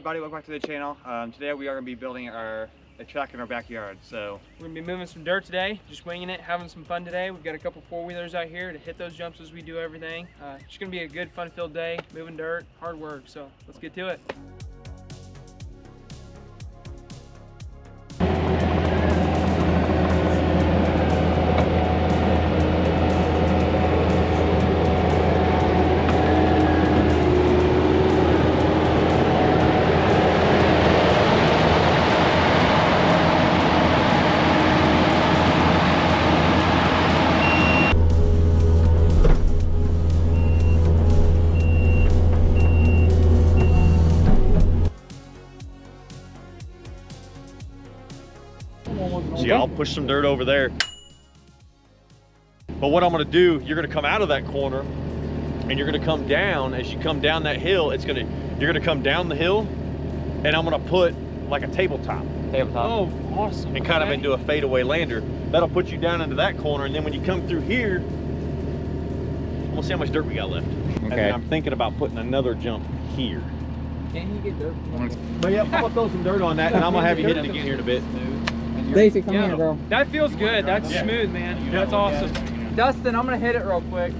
everybody, welcome back to the channel. Today we are going to be building a track in our backyard. So we're going to be moving some dirt today, just winging it, having some fun today. We've got a couple four-wheelers out here to hit those jumps as we do everything. It's going to be a good, fun-filled day, moving dirt, hard work, so let's get to it. So yeah, I'll push some dirt over there. But what I'm gonna do, you're gonna come out of that corner and you're gonna come down. As you come down that hill, you're gonna come down the hill and I'm gonna put like a tabletop. Oh, awesome. And kind of into a fadeaway lander. That'll put you down into that corner, and then when you come through here, we'll see how much dirt we got left. Okay. And then I'm thinking about putting another jump here. Can you get dirt? But yeah, I'm gonna throw some dirt on that and I'm gonna have you hit it again here in a bit. Daisy, come here, bro. That feels good. That's smooth, man. That's awesome. Dustin, I'm gonna hit it real quick.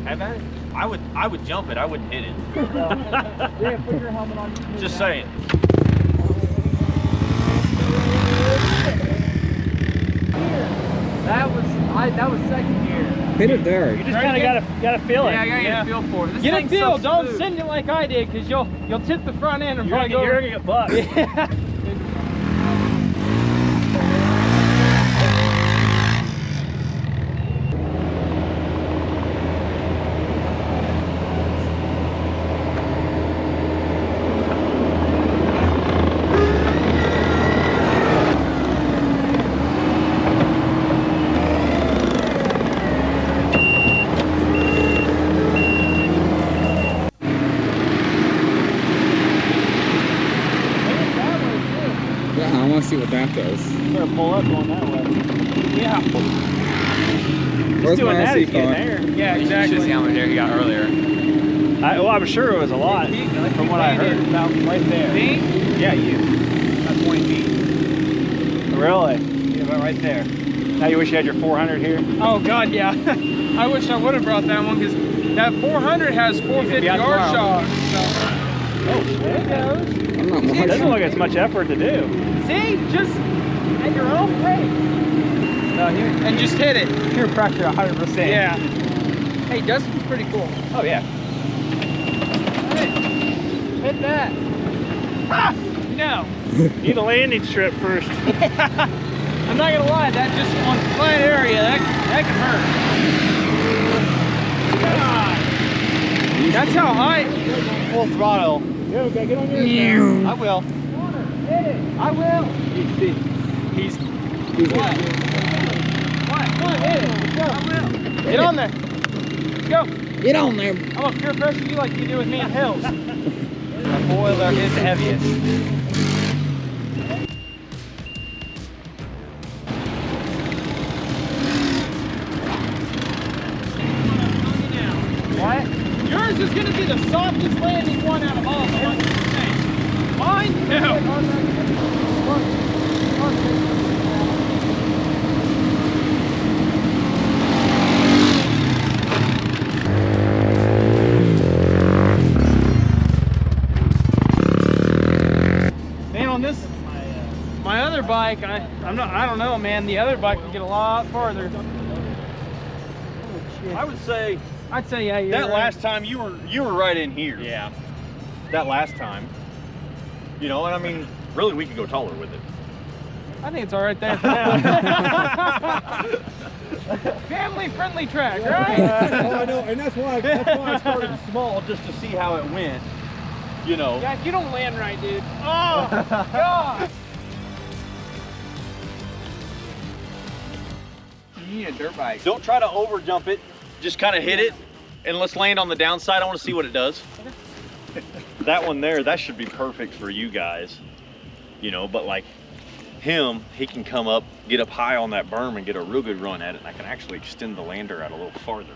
Have at it. I would jump it. I wouldn't hit it. Yeah, put your helmet on. Just saying. That was second gear. Hit it there. You just kind of gotta feel it. Yeah, I gotta get a feel for it. Get a feel. Don't send it like I did, because you'll tip the front end and probably go. You're gonna get bucked. Yeah. I want to see what that does. Better pull up going that way. Yeah. Where's doing my that, RC he's getting car? there. Yeah, exactly. you should see how much air he got earlier. Well, I'm sure it was a lot from what I heard. About right there. Me? Yeah, you. That's 20 feet. Really? Yeah, about right there. Now you wish you had your 400 here? Oh God, yeah. I wish I would have brought that one, because that 400 has 450 yard shot. So. Oh, there it goes. I'm not It doesn't marching. look like it's much effort to do. See, just at your own pace. And just hit it. Pure pressure 100%. Yeah. Hey, Dustin's pretty cool. Oh, yeah. Hey, hit that. Ah! No. Need a landing strip first. I'm not gonna lie, that just on flat area, that can hurt. God. That's how high. Full throttle. Yeah, okay, get on your I will. Hit it. I will. He's What? Come on, hit it. Let's go. I will. Get on there. Let's go. Get on there. I'm gonna peer pressure you like you do with me in hills. the boiler is the heaviest. What? Yours is gonna be the softest landing one out of all the ones you say. Mine? No. Man, on this, my other bike, I don't know, man. The other bike can get a lot farther. I would say I'd say, yeah, you're that right. last time you were right in here. Yeah. That last time. You know, and I mean, really we could go taller with it. I think it's all right there for now. Family-friendly track, right? Oh, I know, and that's why I started small, just to see how it went. You know. Yeah, you don't land right, dude. Oh, God. You need a dirt bike. Don't try to over jump it. Just kind of hit it, and let's land on the downside. I want to see what it does. That one there, that should be perfect for you guys. You know, but like him, he can come up, get up high on that berm and get a real good run at it. And I can actually extend the lander out a little farther.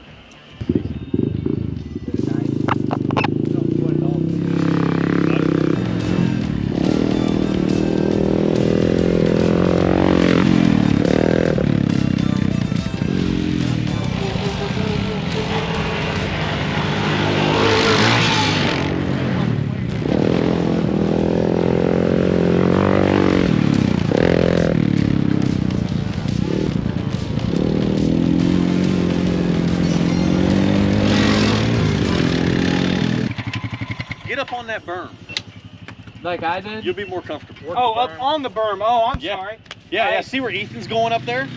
on that berm. Like I did? You'll be more comfortable. Oh, up on the berm. Oh, I'm Yeah. sorry. Yeah, yeah. Right. See where Ethan's going up there?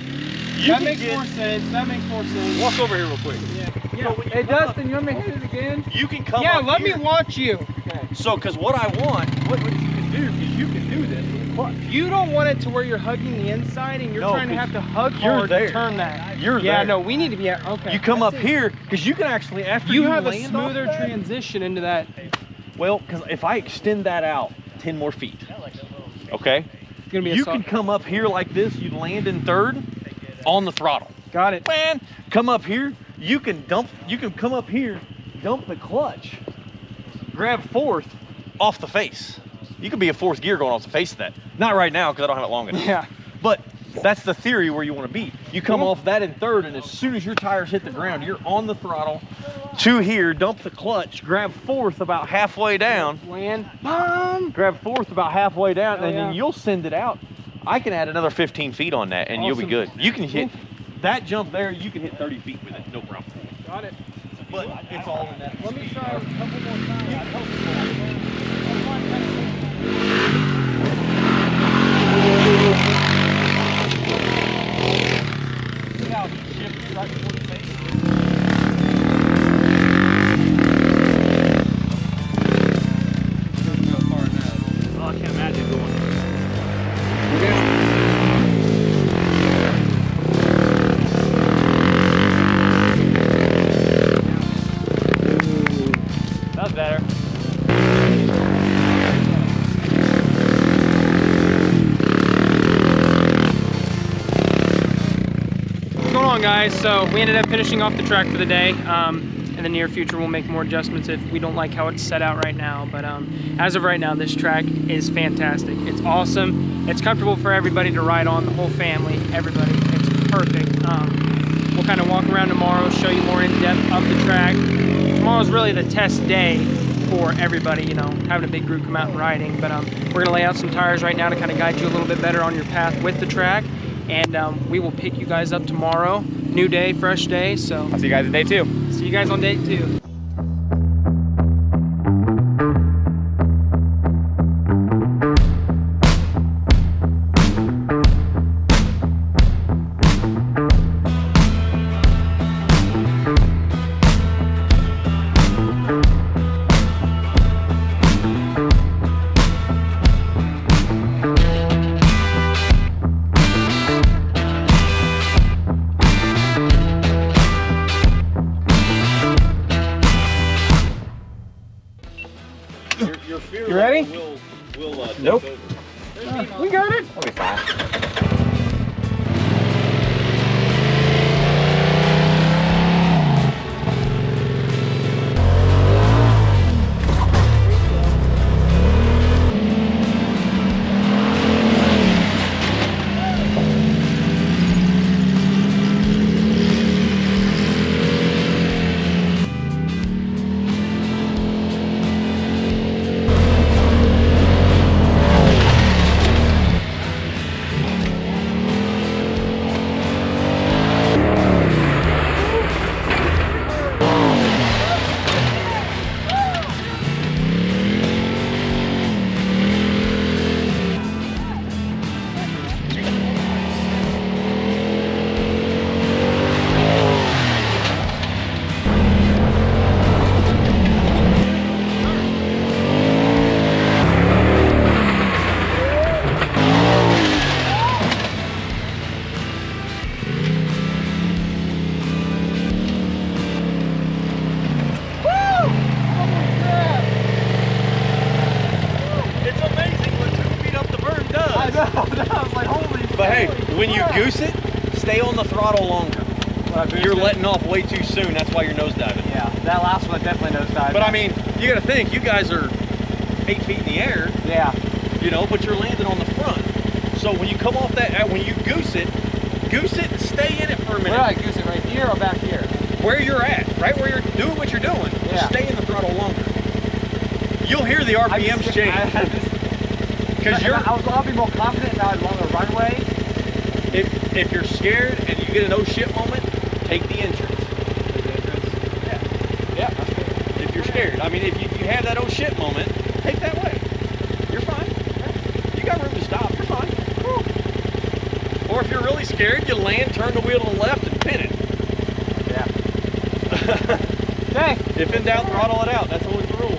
You That can makes get- more sense. That makes more sense. Walk over here real quick. Yeah. So when you Hey, come up- Dustin, you want me to hit it again? You can come Yeah, up let here. me watch you. Okay. So, because what I want, what you can do is you can do this with the clutch. You don't want it to where you're hugging the inside and you're No, trying to 'cause have to hug you're hard there. to turn that. You're Yeah, there. no, we need to be at, okay. You come I up see. here, because you can actually, after You you have a land smoother off that- transition into that. Well, because if I extend that out 10 more feet, okay, It's gonna be a you soft- can come up here like this, you land in third on the throttle. Got it. Man, come up here, you can come up here, dump the clutch, grab fourth off the face. You could be a fourth gear going off the face of that. Not right now, because I don't have it long enough. Yeah. But that's the theory where you want to be. You come Cool. off that in third, and as soon as your tires hit the ground, you're on the throttle to here, dump the clutch, grab fourth about halfway down, Land. Boom. grab fourth about halfway down, Oh, and yeah. then you'll send it out. I can add another 15 feet on that, and you'll be Awesome. good. You can hit that jump there, you can hit 30 feet with it, no problem. Got it. But it's all in that. Let me try a couple more times. See how he shifts right before the face? Oh, I can't imagine going. That's better. What's going on, guys? So we ended up finishing off the track for the day. In the near future, we'll make more adjustments if we don't like how it's set out right now. But as of right now, this track is fantastic. It's awesome. It's comfortable for everybody to ride on, the whole family, everybody. It's perfect. We'll kind of walk around tomorrow, show you more in depth of the track. Tomorrow's really the test day for everybody, you know, having a big group come out and riding. But we're gonna lay out some tires right now to kind of guide you a little bit better on your path with the track. And we will pick you guys up tomorrow. New day, fresh day. So I'll see you guys at day 2. see you guys on day 2. Your fear You ready? level will take Nope. over. We got it. I'll be fine. It's amazing what 2 feet up the berm does. I was like, holy. But hey, when you goose it, stay on the throttle longer. You're letting off way too soon. That's why you're nosediving. Yeah, that last one definitely nosedived. But I mean, you got to think, you guys are 8 feet in the air, yeah. you know, but you're landing on the front. So when you come off that, when you goose it and stay in it for a minute. Where do I goose it, right here or back here? Where you're at, right where you're doing what you're doing. Yeah. Just stay in the throttle longer. You'll hear the RPMs change. Because I'll be more confident now along the runway. if you're scared and you get an oh shit moment, take the entrance. Yeah. If you're scared. I mean, if you have that oh shit moment, take that way. You're fine. You got room to stop. You're fine. Woo. Or if you're really scared, you land, turn the wheel to the left, and pin it. Yeah. Okay. If in doubt, throttle it out. That's always the rule.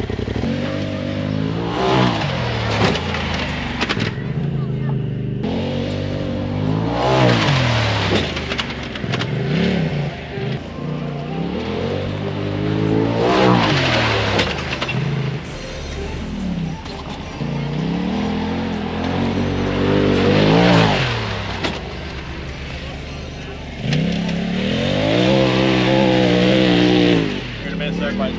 Here in a minute, sir. Bye.